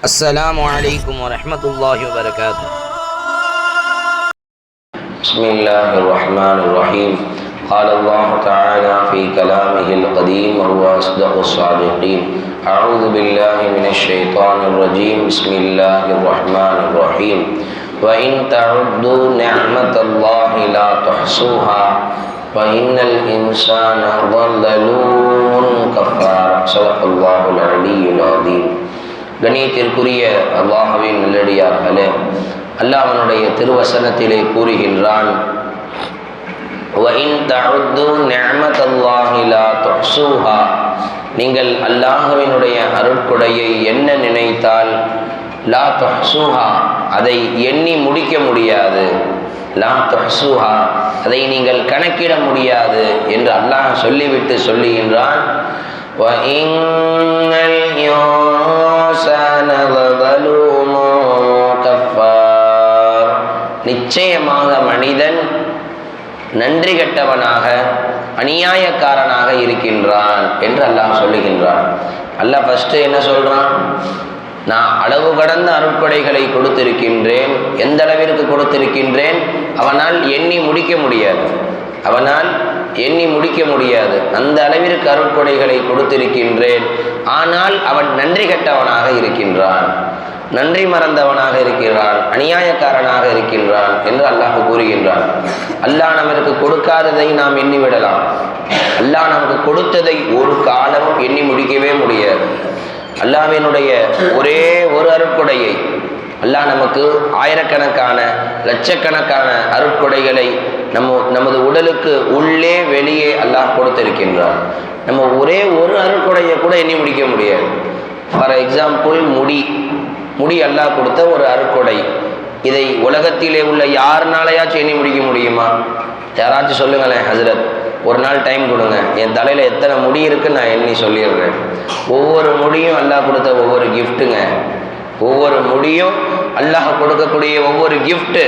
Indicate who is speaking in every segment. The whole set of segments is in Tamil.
Speaker 1: السلام عليكم ورحمة الله وبركاته.
Speaker 2: بسم الله الرحمن الرحيم. قال الله تعالى في كلامه القديم وهو أصدق الصادقين. أعوذ بالله من الشيطان الرجيم. بسم الله الرحمن الرحيم. وإن تعدوا نعمة الله لا تحصوها وإن الإنسان ظلوم كفار. صدق الله العلي العظيم. கண்ணியத்திற்குரிய அல்லாஹ்வின் நல்லடியார்களே, அல்லாஹ் அவனுடைய திருவசனத்திலே கூறுகின்றான், وَإِن تَعُدُّوا نِعْمَةَ اللَّهِ لَا تُحْصُوهَا. நீங்கள் அல்லாஹ்வினுடைய அருட்கொடையை எண்ண நினைத்தால் லா துஹ்ஸூஹா, அதை எண்ணி முடிக்க முடியாது. லா துஹ்ஸூஹா, அதை நீங்கள் கணக்கிட முடியாது என்று அல்லாஹ் சொல்லிவிட்டு சொல்லுகின்றான், وَإِنَّ الْإِنسَانَ لَظَلُومٌ كَفَّارٌ. நிச்சயமாக மனிதன் நன்றி கெட்டவனாக அநியாயக்காரனாக இருக்கின்றான் என்று அல்லாஹ் சொல்லுகின்றான். அல்லாஹ் ஃபர்ஸ்ட் என்ன சொல்றான்? நான் அளவு கடந்த அருட்கொடைகளை கொடுத்திருக்கின்றேன். எந்த அளவிற்கு கொடுத்திருக்கின்றேன்? அவனால் எண்ணி முடிக்க முடியாது. அந்த அளவிற்கு அருட்கொடைகளை கொடுத்திருக்கின்றேன். ஆனால் அவன் நன்றி கெட்டவனாக இருக்கின்றான், நன்றி மறந்தவனாக இருக்கிறான், அநியாயக்காரனாக இருக்கின்றான் என்று அல்லாஹ் கூறுகின்றான். அல்லாஹ் நமக்கு கொடுக்காததை நாம் எண்ணிவிடலாம். அல்லாஹ் நமக்கு கொடுத்ததை ஒரு காலம் எண்ணி முடிக்கவே முடியாது. அல்லாஹ்வினுடைய ஒரே ஒரு அருட்கொடையை அல்லாஹ் நமக்கு ஆயிரக்கணக்கான லட்சக்கணக்கான அருட்கொடைகளை நமது உடலுக்கு உள்ளே வெளியே அல்லாஹ் கொடுத்திருக்கின்றான். நம்ம ஒரே ஒரு அருட்கொடையை கூட எண்ணி முடிக்க முடியாது. ஃபார் எக்ஸாம்பிள், முடி அல்லாஹ் கொடுத்த ஒரு அருட்கொடை. இதை உலகத்திலே உள்ள யாருனாலையாச்சும் எண்ணி முடிக்க முடியுமா? யாராச்சும் சொல்லுங்களேன். ஹசரத், ஒரு நாள் டைம் கொடுங்க, என் தலையில் எத்தனை முடி இருக்குன்னு நான் எண்ணி சொல்லிடுறேன். ஒவ்வொரு முடியும் அல்லாஹ் கொடுத்த ஒவ்வொரு கிஃப்ட்டுங்க. ஒவ்வொரு முடியும் அல்லாஹ் கொடுக்கக்கூடிய ஒவ்வொரு கிஃப்ட்டு.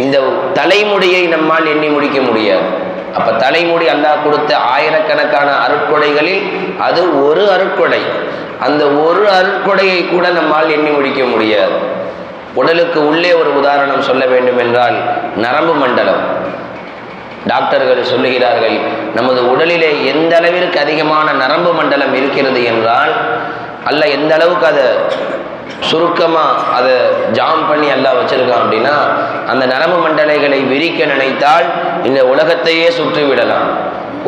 Speaker 2: இந்த தலைமுடியை நம்மால் எண்ணி முடிக்க முடியாது. அப்போ தலைமுடி அல்லாஹ் கொடுத்த ஆயிரக்கணக்கான அருட்கொடைகளில் அது ஒரு அருட்கொடை. அந்த ஒரு அருட்கொடையை கூட நம்மால் எண்ணி முடிக்க முடியாது. உடலுக்கு உள்ளே ஒரு உதாரணம் சொல்ல வேண்டும் என்றால், நரம்பு மண்டலம். டாக்டர்கள் சொல்லுகிறார்கள், நமது உடலிலே எந்த அளவிற்கு அதிகமான நரம்பு மண்டலம் இருக்கிறது என்றால், அல்லாஹ் எந்த அளவுக்கு அதை சுருக்கமாக அதை ஜாம் பண்ணி அல்லாஹ் வச்சிருக்கான் அப்படின்னா, அந்த நரம்பு மண்டலைகளை விரிக்க நினைத்தால் இந்த உலகத்தையே சுற்றி விடலாம்.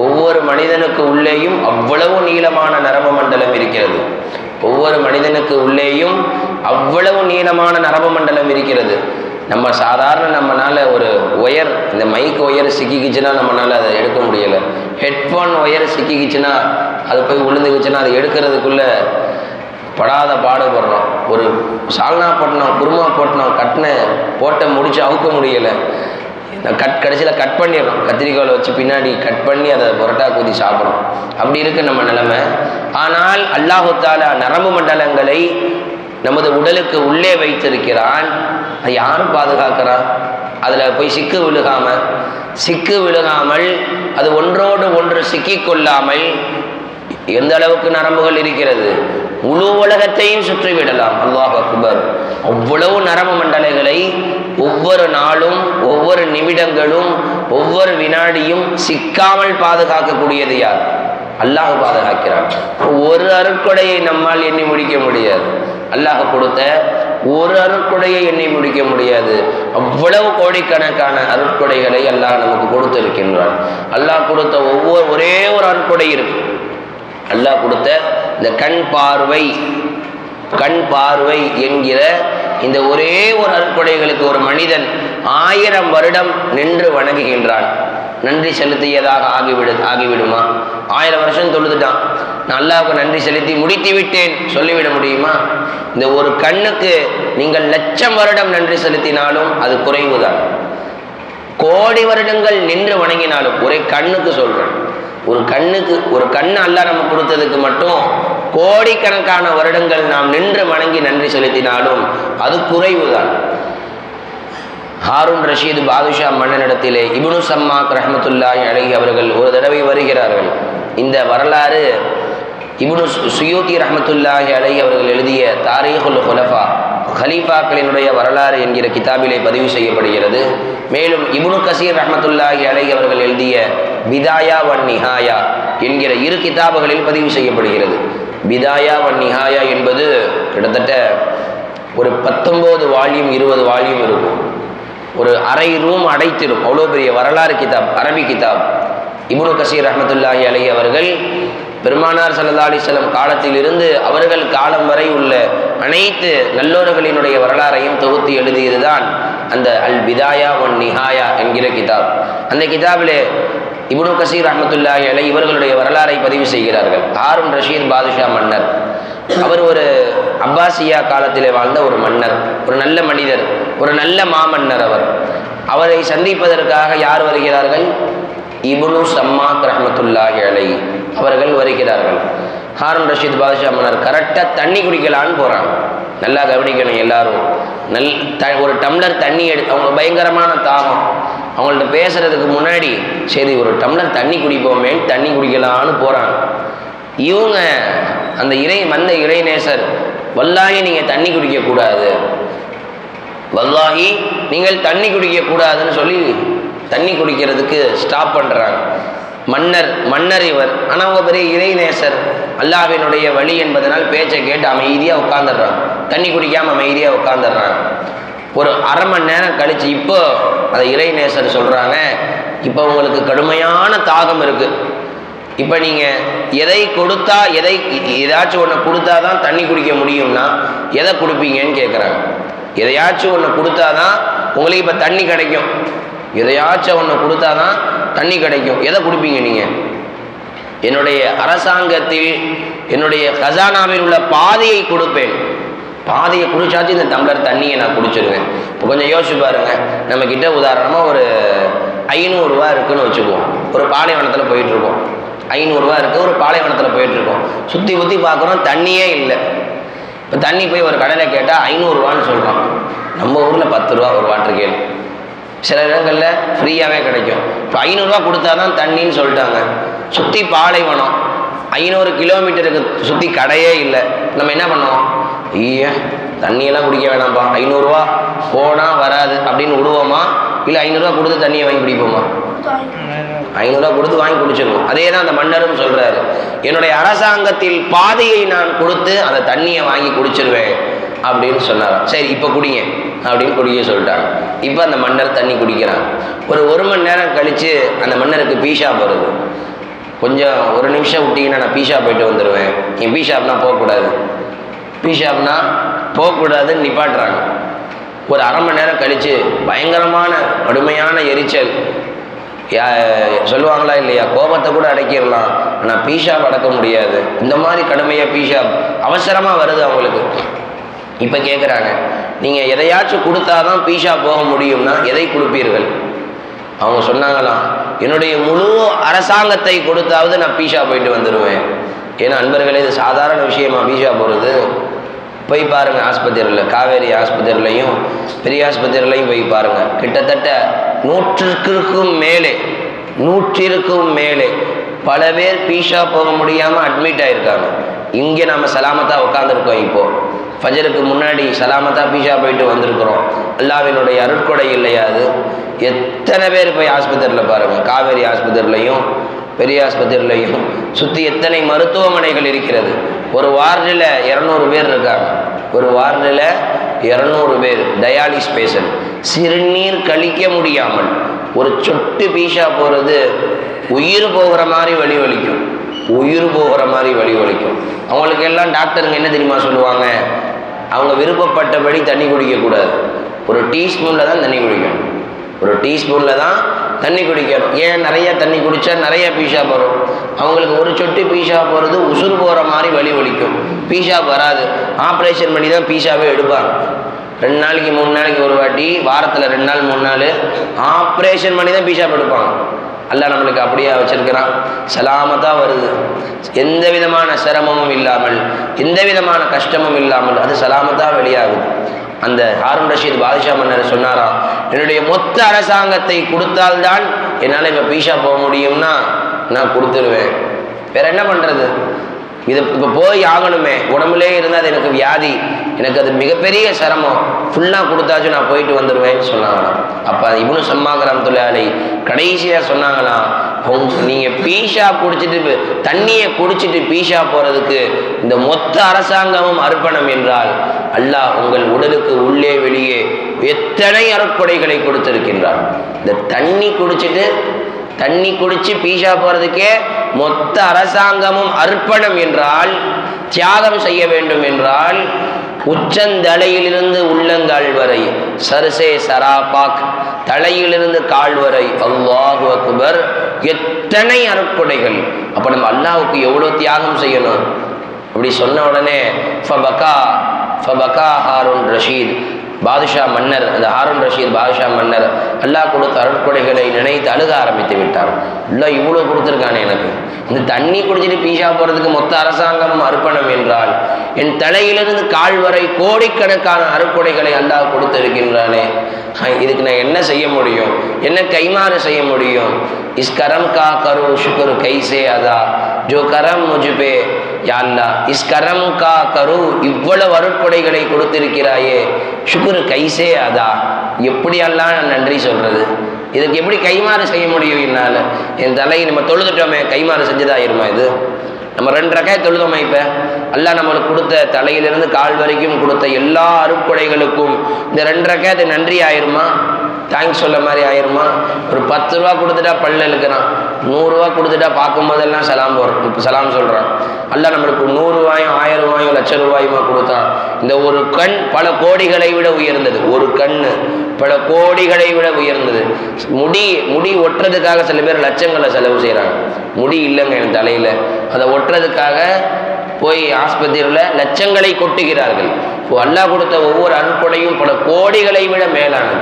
Speaker 2: ஒவ்வொரு மனிதனுக்கு உள்ளேயும் அவ்வளவு நீளமான நரம்பு மண்டலம் இருக்கிறது. ஒவ்வொரு மனிதனுக்கு உள்ளேயும் அவ்வளவு நீளமான நரம்பு மண்டலம் இருக்கிறது. நம்ம சாதாரண நம்மளால் ஒரு ஒயர், இந்த மைக் ஒயர் சிக்கிக்கிச்சுன்னா நம்மளால் அதை எடுக்க முடியலை. ஹெட்ஃபோன் ஒயர் சிக்கிக்கிச்சுன்னா அது போய் விழுந்துக்கிச்சுன்னா அதை எடுக்கிறதுக்குள்ளே படாத பாடுபடுறோம். ஒரு சால்னா போட்டணும், குருமா போட்டணும், போட்ட முடிச்சு அவுக்க முடியலை. கடைசியில் கட் பண்ணிடுறோம். கத்திரிக்கோலை வச்சு பின்னாடி கட் பண்ணி அதை புரட்டா ஊற்றி சாப்பிட்றோம். அப்படி இருக்கு நம்ம நிலைமை. ஆனால் அல்லாஹு தஆலா நரம்பு மண்டலங்களை நமது உடலுக்கு உள்ளே வைத்திருக்கிறான். அது யாரும் பாதுகாக்கிறான்? அதில் போய் சிக்கு விழுகாமல் அது ஒன்றோடு ஒன்று சிக்கிக்கொள்ளாமல் எந்த அளவுக்கு நரம்புகள் இருக்கிறது? முழு உலகத்தையும் சுற்றிவிடலாம். அல்லாஹ் அக்பர். அவ்வளவு நரம்பு மண்டலங்களை ஒவ்வொரு நாளும், ஒவ்வொரு நிமிடங்களும், ஒவ்வொரு வினாடியும் சிக்காமல் பாதுகாக்கக்கூடியது யார்? அல்லாஹ் பாதுகாக்கிறான். ஒரு அருட்கொடையை நம்மால் எண்ணி முடிக்க முடியாது. அல்லாஹ் கொடுத்த ஒரு அருட்கொடையை எண்ணி முடிக்க முடியாது. அவ்வளவு கோடிக்கணக்கான அருட்கொடைகளை அல்லாஹ் நமக்கு கொடுத்திருக்கின்றான். அல்லாஹ் கொடுத்த ஒரே ஒரு அருட்கொடை இருக்கு. அல்லாஹ் கொடுத்த இந்த கண் பார்வை என்கிற இந்த ஒரே ஒரு அருட்கொடைகளுக்கு ஒரு மனிதன் 1000 வருடம் நின்று வணங்குகின்றான். நன்றி செலுத்தியதாக ஆகிவிடுமா? 1000 வருஷம் தொழுதுட்டான், நான் அல்லாஹ்வுக்கு நன்றி செலுத்தி முடித்து விட்டேன் சொல்லிவிட முடியுமா? இந்த ஒரு கண்ணுக்கு நீங்கள் 1,00,000 வருடம் நன்றி செலுத்தினாலும் அது குறைவுதான். கோடி வருடங்கள் நின்று வணங்கினாலும், ஒரே கண்ணுக்கு சொல்றேன், ஒரு கண்ணு அல்லாஹ் நம்ம கொடுத்ததுக்கு மட்டும் கோடிக்கணக்கான வருடங்கள் நாம் நின்று வணங்கி நன்றி செலுத்தினாலும் அது குறைவுதான். ஹாரூன் ரஷீது பாதுஷா மன்னனிடத்திலே இப்னு சம்மாக் ரஹ்மத்துல்லாஹி அலைஹி அவர்கள் ஒரு தடவை வருகிறார்கள். இந்த வரலாறு இப்னு சுயூத்தி ரஹ்மத்துல்லாஹி அலைஹி அவர்கள் எழுதிய தாரீகுல் ஹுலஃபா, ஹலீஃபாக்களினுடைய வரலாறு என்கிற கிதாபிலே பதிவு செய்யப்படுகிறது. மேலும் இப்னு கசீர் ரஹ்மத்துல்லாஹி அலைஹி அவர்கள் எழுதிய பிதாயா வன் நிஹாயா என்கிற இரு கிதாபுகளில் பதிவு செய்யப்படுகிறது. பிதாயா வன் நிஹாயா என்பது கிட்டத்தட்ட ஒரு 19 வால்யூம் 20 வால்யூம் இருக்கும். ஒரு அரை ரூம் அடைத்திடும், அவ்வளோ பெரிய வரலாறு கிதாப், அரபி கிதாப். இப்னு கசீர் ரஹ்மத்துல்லாஹி அலைஹி அவர்கள் பெருமானார் ஸல்லல்லாஹு அலைஹி வஸல்லம் காலத்திலிருந்து அவர்கள் காலம் வரை உள்ள அனைத்து நல்லோர்களினுடைய வரலாறையும் தொகுத்து எழுதியதுதான் அந்த அல் பிதாயா வன் நிஹாயா என்கிற கிதாப். அந்த கிதாபிலே இப்னு கசீர் ரஹ்மத்துல்லாஹி அலைஹி இவர்களுடைய வரலாறை பதிவு செய்கிறார்கள். ஹாரூன் ரஷீத் பாதுஷா மன்னர், அவர் ஒரு அப்பாசியா காலத்திலே வாழ்ந்த ஒரு மன்னர், ஒரு நல்ல மனிதர், ஒரு நல்ல மாமன்னர். அவரை சந்திப்பதற்காக யார் வருகிறார்கள்? இப்னு சம்மாக் ரஹ்மத்துல்லாஹி அலைஹி அவர்கள் வருகிறார்கள். ஹாரூன் ரஷீத் பாதுஷா மன்னர் கரெக்டாக தண்ணி குடிக்கலான்னு போகிறாங்க. நல்லா கவனிக்கணும் எல்லாரும். ஒரு டம்ளர் தண்ணி அவங்க பயங்கரமான தாகம். அவங்கள்ட்ட பேசுறதுக்கு முன்னாடி சரி ஒரு டம்ளர் தண்ணி குடிப்போமே, தண்ணி குடிக்கலான்னு போகிறாங்க. இவங்க அந்த இறைநேசர், வல்லாஹி நீங்கள் தண்ணி குடிக்கக்கூடாது, வல்லாஹி நீங்கள் தண்ணி குடிக்கக்கூடாதுன்னு சொல்லி தண்ணி குடிக்கிறதுக்கு ஸ்டாப் பண்ணுறாங்க. மன்னர் இவர், ஆனால் அவங்க பெரிய இறைநேசர், அல்லாஹ்வினுடைய வழி என்பதனால் பேச்சை கேட்டு அமைதியாக உட்காந்துடுறாங்க. தண்ணி குடிக்காமல் அமைதியாக உட்காந்துடுறாங்க. ஒரு அரை மணி நேரம் கழித்து இப்போ அதை இறைநேசர் சொல்கிறாங்க, இப்போ உங்களுக்கு கடுமையான தாகம் இருக்குது, இப்போ நீங்கள் எதை கொடுத்தா ஏதாச்சும் ஒன்று கொடுத்தா தான் தண்ணி குடிக்க முடியும்னா எதை கொடுப்பீங்கன்னு கேட்குறாங்க. எதையாச்சும் ஒன்று கொடுத்தா தான் உங்களுக்கு இப்போ தண்ணி கிடைக்கும், எதையாச்சும் ஒன்று கொடுத்தா தான் தண்ணி கிடைக்கும், எதை கொடுப்பீங்க நீங்கள்? என்னுடைய அரசாங்கத்தில் என்னுடைய கசானாவில் உள்ள பாதியை கொடுப்பேன், பாதியை குடிச்சாச்சு இந்த டம்ளர் தண்ணியை நான் குடிச்சிருவேன். இப்போ கொஞ்சம் யோசிச்சு பாருங்க, நம்ம கிட்ட உதாரணமாக ஒரு 500 ரூபா இருக்குன்னு வச்சுக்குவோம். ஒரு பாலைவனத்தில் போயிட்டுருக்கோம், 500 ரூபா இருக்குது, ஒரு பாலைவனத்தில் போயிட்டுருக்கோம். சுற்றி ஊற்றி பார்க்குறோம், தண்ணியே இல்லை. இப்போ தண்ணி போய் ஒரு கடையில் கேட்டால் 500 ரூபான்னு சொல்கிறோம். நம்ம ஊரில் 10 ரூபா ஒரு வாட்டர் கேன், சில இடங்களில் ஃப்ரீயாகவே கிடைக்கும். இப்போ 500 ரூபா கொடுத்தா தான் தண்ணின்னு சொல்லிட்டாங்க. சுற்றி பாலைவனம், 500 கிலோமீட்டருக்கு சுற்றி கடையே இல்லை. நம்ம என்ன பண்ணுவோம்? தண்ணியெல்லாம் குடிக்க வேணாம்ப்பா, 500 ரூபா போனால் வராது அப்படின்னு விடுவோமா, இல்லை 500 ரூபா கொடுத்து தண்ணியை வாங்கி குடிப்போமா? 500 ரூபா கொடுத்து வாங்கி குடிச்சிருவோம். அதே தான் அந்த மன்னரும் சொல்கிறாரு, என்னுடைய அரசாங்கத்தில் பாதியை நான் கொடுத்து அந்த தண்ணியை வாங்கி குடிச்சிருவேன் அப்படின்னு சொன்னார். சரி இப்போ குடிங்க அப்படின்னு குடிக்க சொல்லிட்டாங்க. இப்போ அந்த மன்னர் தண்ணி குடிக்கிறாங்க. ஒரு மணி நேரம் கழித்து அந்த மன்னருக்கு பீஷா போகிறது. கொஞ்சம் ஒரு நிமிஷம் விட்டிங்கன்னா நான் பீஷா போயிட்டு வந்துடுவேன், என் பீஷாப்னா போகக்கூடாது, பீஷாப்னா போகக்கூடாதுன்னு நிப்பாட்டுறாங்க. ஒரு அரை மணி நேரம் கழித்து பயங்கரமான கடுமையான எரிச்சல். சொல்லுவாங்களா இல்லையா, கோபத்தை கூட அடக்கிடலாம், ஆனால் பீஷாப் அடக்க முடியாது. இந்த மாதிரி கடுமையாக பீஷாப் அவசரமாக வருது அவங்களுக்கு. இப்போ கேட்குறாங்க, நீங்கள் எதையாச்சும் கொடுத்தாதான் பீஷா போக முடியும்னா எதை கொடுப்பீர்கள்? அவங்க சொன்னாங்களாம், என்னுடைய முழு அரசாங்கத்தை கொடுத்தாவது நான் பீஷா போயிட்டு வந்துடுவேன். ஏன்னா அன்பர்களே, இது சாதாரண விஷயமா பீஷா போகிறது? போய் பாருங்கள், ஆஸ்பத்திரியில், காவேரி ஆஸ்பத்திரிலையும் பெரிய ஆஸ்பத்திரிலையும் போய் பாருங்கள், கிட்டத்தட்ட 100க்கும் மேலே பல பேர் பீஷா போக முடியாமல் அட்மிட் ஆகிருக்காங்க. இங்கே நம்ம சலாமத்தாக உட்காந்துருக்கோம். இப்போது ஃபஜருக்கு முன்னாடி சலாமத்தாக பீஷா போயிட்டு வந்திருக்கிறோம். அல்லாஹ்வினுடைய அருட்கொடை இல்லையா அது? எத்தனை பேர் போய் ஆஸ்பத்திரியில் பாருங்கள், காவேரி ஆஸ்பத்திரிலையும் பெரிய ஆஸ்பத்திரிலையும் சுற்றி எத்தனை மருத்துவமனைகள் இருக்கிறது. ஒரு வார்டில் 200 பேர் இருக்காங்க. ஒரு வார்டில் 200 பேர் டயாலிஸ் பேஷண்ட். சிறுநீர் கழிக்க முடியாமல் ஒரு சொட்டு பீஷா போகிறது உயிர் போகிற மாதிரி வலி வலிக்கும், உயிர் போகிற மாதிரி வலி வலிக்கும். அவங்களுக்கு எல்லாம் டாக்டருங்க என்ன தெரியுமா சொல்லுவாங்க? அவங்க விருப்பப்பட்டபடி தண்ணி குடிக்கக்கூடாது, ஒரு டீஸ்பூனில் தான் தண்ணி குடிக்கணும், ஒரு டீஸ்பூனில் தான் தண்ணி குடிக்கணும். ஏன்? நிறைய தண்ணி குடித்தா நிறைய பீஷா போகிறோம். அவங்களுக்கு ஒரு சொட்டு பீஷா போகிறது உசுறு போகிற மாதிரி வலி வலிக்கும், பீஷா வராது. ஆப்ரேஷன் பண்ணி தான் பீஷாவே எடுப்பாங்க. 2 நாளைக்கு 3 நாளைக்கு ஒரு வாட்டி, வாரத்தில் 2 நாள் 3 நாள் ஆப்ரேஷன் பண்ணி தான் பீஷா எடுப்பாங்க. அல்லாஹ் நம்மளுக்கு அப்படியே வச்சிருக்கிறான், சலாமத்தாக வருது, எந்த விதமான சிரமமும் இல்லாமல், எந்த விதமான கஷ்டமும் இல்லாமல் அது சலாமத்தாக வெளியாகுது. அந்த ஹாரூன் ரஷீத் பாதுஷா மன்னர் சொன்னாராம், என்னுடைய மொத்த அரசாங்கத்தை கொடுத்தால்தான் என்னால் இப்போ பீஷா போக முடியும்னா நான் கொடுத்துருவேன், வேற என்ன பண்ணுறது? இது இப்போ போய் ஆகணுமே, உடம்புலே இருந்தால் அது எனக்கு வியாதி, எனக்கு அது மிகப்பெரிய சிரமம், ஃபுல்லாக கொடுத்தாச்சும் நான் போயிட்டு வந்துடுவேன்னு சொன்னாங்களாம். அப்போ இப்னு சம்மாக் ரஹ்மத்துல்லாஹி அலைஹி கடைசியாக சொன்னாங்களாம், நீங்கள் பீஷா குடிச்சிட்டு தண்ணியை குடிச்சிட்டு பீஷா போகிறதுக்கு இந்த மொத்த அரசாங்கமும் அர்ப்பணம் என்றால் அல்லாஹ் உங்கள் உடலுக்கு உள்ளே வெளியே எத்தனை அருட்கொடைகளை கொடுத்திருக்கின்றார். இந்த தண்ணி குடிச்சு பீஷா போறதுக்கே மொத்த அரசாங்கமும் அர்ப்பணம் என்றால், தியாகம் செய்ய வேண்டும் என்றால், உச்சந்தலையிலிருந்து உள்ளங்கால் வரை சர்சே சராபாக், தலையிலிருந்து கால் வரை அல்லாஹு அக்பர், எத்தனை அருட்கொடைகள். அப்ப நம்ம அல்லாஹ்வுக்கு எவ்வளவு தியாகம் செய்யணும். அப்படி சொன்ன உடனே ஃபபகா ஹாரூன் ரஷீத் பாதுஷா மன்னர், அந்த ஹாரூன் ரஷீத் பாதுஷா மன்னர் அல்லாஹ் கொடுத்த அருட்கொடைகளை நினைத்து அழுக ஆரம்பித்து விட்டார். அல்லாஹ் இவ்வளோ கொடுத்துருக்கானே எனக்கு, இந்த தண்ணி குடிச்சிட்டு பீஷா போகிறதுக்கு மொத்த அரசாங்கமும் அர்ப்பணம் என்றால், என் தலையிலிருந்து கால் வரை கோடிக்கணக்கான அருட்கொடைகளை அல்லாஹ் கொடுத்திருக்கின்றானே, இதுக்கு நான் என்ன செய்ய முடியும், என்ன கைமாறு செய்ய முடியும். இஸ் கரம் கா கரு ஷுக்ர் கைசே அதா Joe garam முஜ்பே yeah Allah, is கரம் கா கரு, இவ்வளவு அருட்கொடைகளை கொடுத்திருக்கிறாயே, ஷுக்ர் கைசே அதா, எப்படி அல்லாஹ் நான் நன்றி சொல்றது, இதுக்கு எப்படி கைமாறு செய்ய முடியும் என்னால். என் தலையை நம்ம தொழுதுட்டோமே, கைமாறு செஞ்சதாயிருமா இது? நம்ம 2 ரக்காய் தொழுதோமே, இப்போ அல்லாஹ் நம்மளுக்கு கொடுத்த தலையிலிருந்து கால் வரைக்கும் கொடுத்த எல்லா அருட்கொடைகளுக்கும் இந்த 2 ரக்காயத்தை நன்றி ஆயிருமா, தேங்க்ஸ் சொல்ல மாதிரி ஆயிருமா? ஒரு 10 ரூபா கொடுத்துட்டா பல்ல இழுக்கிறான், 100 ரூபா கொடுத்துட்டா பார்க்கும் போதெல்லாம் சலாம் சொல்கிறான். அல்லாஹ் நம்மளுக்கு 100 ரூபாயும் 1000 ரூபாயும் லட்ச ரூபாயுமா கொடுத்தான். இந்த ஒரு கண் பல கோடிகளை விட உயர்ந்தது, ஒரு கண் பல கோடிகளை விட உயர்ந்தது. முடி ஒட்டுறதுக்காக சில பேர் லட்சங்களை செலவு செய்கிறாங்க. முடி இல்லைங்க என் தலையில், அதை ஒட்டுறதுக்காக போய் ஆஸ்பத்திரியில் லட்சங்களை கொட்டுகிறார்கள். அல்லாஹ் கொடுத்த ஒவ்வொரு அருட்கொடையும் பல கோடிகளை விட மேலானது,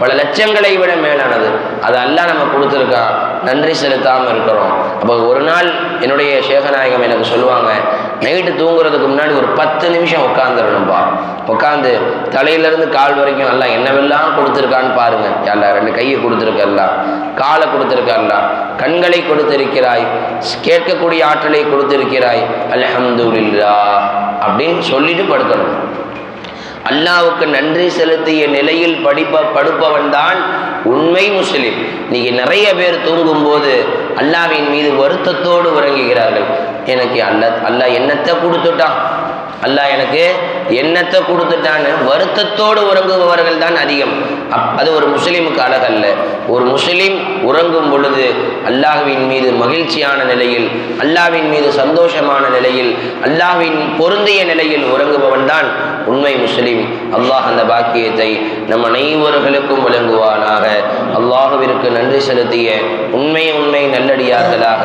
Speaker 2: பல லட்சங்களை விட மேலானது. அது அல்லாஹ் நம்ம கொடுத்துருக்கான், நன்றி செலுத்தாமல் இருக்கிறோம். அப்போ ஒரு நாள் என்னுடைய சேகநாயகம் எனக்கு சொல்லுவாங்க, நைட்டு தூங்குறதுக்கு முன்னாடி ஒரு 10 நிமிஷம் உட்காந்துடணும்பா, உட்காந்து தலையிலேருந்து கால் வரைக்கும் அல்லாஹ் என்னவெல்லாம் கொடுத்துருக்கான்னு பாருங்க. எல்லாம் 2 கையை கொடுத்துருக்கல்லாம், காலை கொடுத்துருக்கல்லாம், கண்களை கொடுத்திருக்கிறாய், கேட்கக்கூடிய ஆற்றலை கொடுத்திருக்கிறாய், அல்ஹம்துலில்லாஹ் அப்படின்னு சொல்லிட்டு படுக்கணும். அல்லாஹ்வுக்கு நன்றி செலுத்திய நிலையில் படுப்பவன் தான் உண்மை முஸ்லிம். இன்னைக்கு நிறைய பேர் தூங்கும்போது அல்லாஹ்வின் மீது வருத்தத்தோடு உறங்குகிறார்கள். எனக்கு அல்லாஹ் என்னத்தை கொடுத்துட்டான், அல்லாஹ் எனக்கு என்னத்தை கொடுத்துட்டான்னு வருத்தத்தோடு உறங்குபவர்கள் தான் அதிகம். அது ஒரு முஸ்லிமுக்கு அழகல்ல. ஒரு முஸ்லிம் உறங்கும் பொழுது அல்லாஹ்வின் மீது மகிழ்ச்சியான நிலையில், அல்லாஹ்வின் மீது சந்தோஷமான நிலையில், அல்லாஹ்வின் பொருந்திய நிலையில் உறங்குபவன் தான் உண்மை முஸ்லிம். அல்லாஹ் அந்த பாக்கியத்தை நம் அனைவர்களுக்கும் வழங்குவானாக. அல்லாஹ்விற்கு நன்றி செலுத்திய உண்மை நல்லடியார்களாக,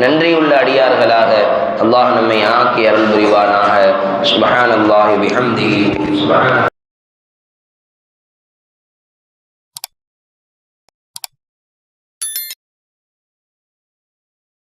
Speaker 2: நன்றியுள்ள அடியார்களாக அல்லாஹ் நம்மை ஆக்கி அருள் புரிவானாக. சுப்ஹானல்லாஹி பிஹம்திஹி.